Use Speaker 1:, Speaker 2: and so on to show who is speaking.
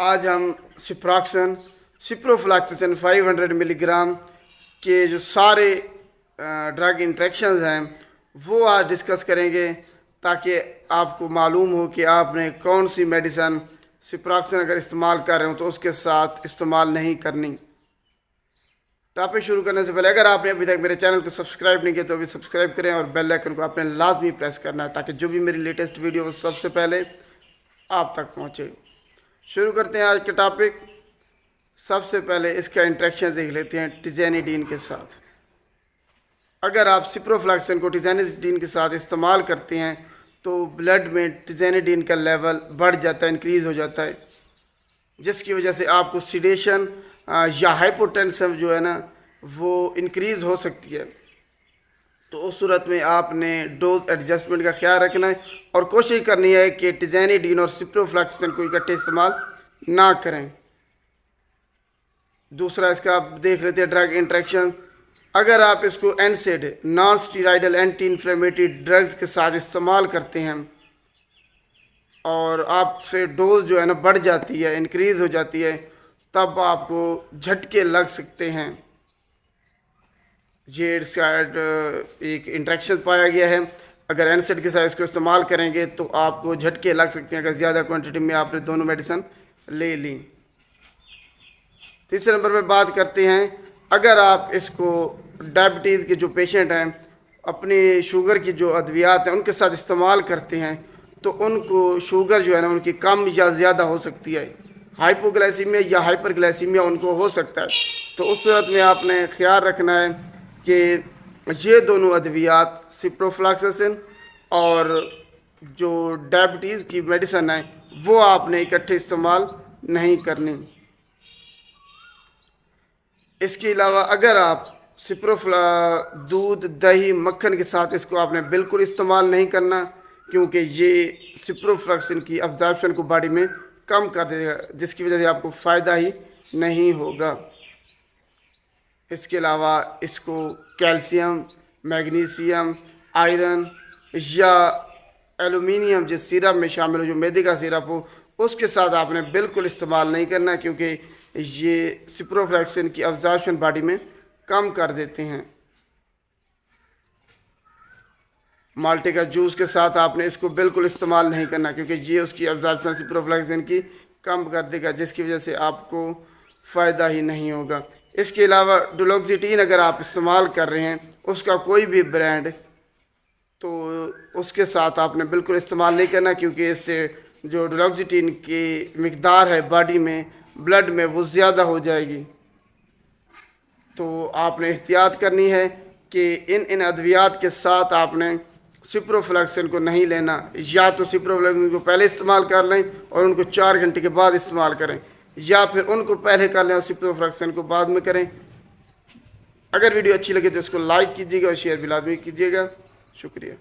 Speaker 1: आज हम ciprofloxacin 500 milligram के जो सारे ड्रग इंट्रैक्शंस हैं वो आज डिस्कस करेंगे, ताकि आपको मालूम हो कि आपने कौन सी मेडिसन सिप्रोफ्लॉक्सासिन अगर इस्तेमाल कर रहे हो तो उसके साथ इस्तेमाल नहीं करनी। टॉपिक शुरू करने से पहले अगर आपने अभी तक मेरे चैनल को सब्सक्राइब नहीं किया तो अभी सब्सक्राइब करें और बेल आइकन को आपने लाजमी प्रेस करना है, ताकि जो भी मेरी लेटेस्ट वीडियो वो सबसे पहले आप तक पहुँचे। शुरू करते हैं आज के टॉपिक। सबसे पहले इसका इंट्रैक्शन देख लेते हैं टिज़ेनिडीन के साथ। अगर आप सिप्रोफ्लॉक्सासिन को टिज़ेनिडीन के साथ इस्तेमाल करते हैं तो ब्लड में टिज़ेनिडीन का लेवल बढ़ जाता है, इंक्रीज़ हो जाता है, जिसकी वजह से आपको सीडेशन या हाइपोटेंशन जो है ना वो इंक्रीज़ हो सकती है। तो उस सूरत में आपने डोज एडजस्टमेंट का ख्याल रखना है और कोशिश करनी है कि टिज़ेनिडीन और सिप्रोफ्लॉक्सासिन को इकट्ठे इस्तेमाल ना करें। दूसरा इसका आप देख लेते हैं ड्रग इंट्रैक्शन। अगर आप इसको एनसेड non steroidal anti inflammatory drugs के साथ इस्तेमाल करते हैं और आपसे डोज जो है ना बढ़ जाती है, इंक्रीज़ हो जाती है, तब आपको झटके लग सकते हैं। ये इसका एक इंट्रैक्शन पाया गया है। अगर एनसेड के साथ इसको इस्तेमाल करेंगे तो आपको झटके लग सकते हैं अगर ज़्यादा क्वांटिटी में आपने दोनों मेडिसिन ले ली। तीसरे नंबर पे बात करते हैं, अगर आप इसको डायबिटीज़ के जो पेशेंट हैं अपनी शुगर की जो अद्वियात हैं उनके साथ इस्तेमाल करते हैं तो उनको शुगर जो है ना उनकी कम या ज़्यादा हो सकती है, हाइपोग्लाइसीमिया या हाइपरग्लाइसीमिया उनको हो सकता है। तो उस सूरत में आपने ख्याल रखना है कि ये दोनों अद्वियात सिप्रोफ्लॉक्सासिन और जो डायबिटीज़ की मेडिसिन है वो आपने इकट्ठे इस्तेमाल नहीं करनी। इसके अलावा अगर आप दूध, दही, मक्खन के साथ इसको आपने बिल्कुल इस्तेमाल नहीं करना, क्योंकि ये सिप्रोफ्लॉक्सासिन की अब्जॉर्प्शन को बॉडी में कम कर देगा, जिसकी वजह से आपको फ़ायदा ही नहीं होगा। इसके अलावा इसको कैल्शियम, मैग्नीशियम, आयरन या एलुमिनियम जिस सिरप में शामिल हो, जो मैदे का सिरप हो, उसके साथ आपने बिल्कुल इस्तेमाल नहीं करना, क्योंकि ये सिप्रोफ्लॉक्सासिन की अब्जॉर्प्शन बॉडी में कम कर देते हैं। माल्टे का जूस के साथ आपने इसको बिल्कुल इस्तेमाल नहीं करना, क्योंकि ये उसकी अब्जॉर्प्शन सिप्रोफ्लॉक्सासिन की कम कर देगा, जिसकी वजह से आपको फ़ायदा ही नहीं होगा। इसके अलावा डुलोक्सिटीन अगर आप इस्तेमाल कर रहे हैं उसका कोई भी ब्रांड, तो उसके साथ आपने बिल्कुल इस्तेमाल नहीं करना, क्योंकि इससे जो डुलोक्सिटीन की मिकदार है बॉडी में, ब्लड में, वो ज़्यादा हो जाएगी। तो आपने एहतियात करनी है कि इन अद्वियात के साथ आपने सिप्रोफ्लॉक्सासिन को नहीं लेना। या तो सिप्रोफ्लॉक्सासिन को पहले इस्तेमाल कर लें और उनको 4 घंटे के बाद इस्तेमाल करें, या फिर उनको पहले कर लें और सिप्रोफ्लॉक्सासिन को बाद में करें। अगर वीडियो अच्छी लगे तो इसको लाइक कीजिएगा और शेयर भी लाजमी कीजिएगा। शुक्रिया।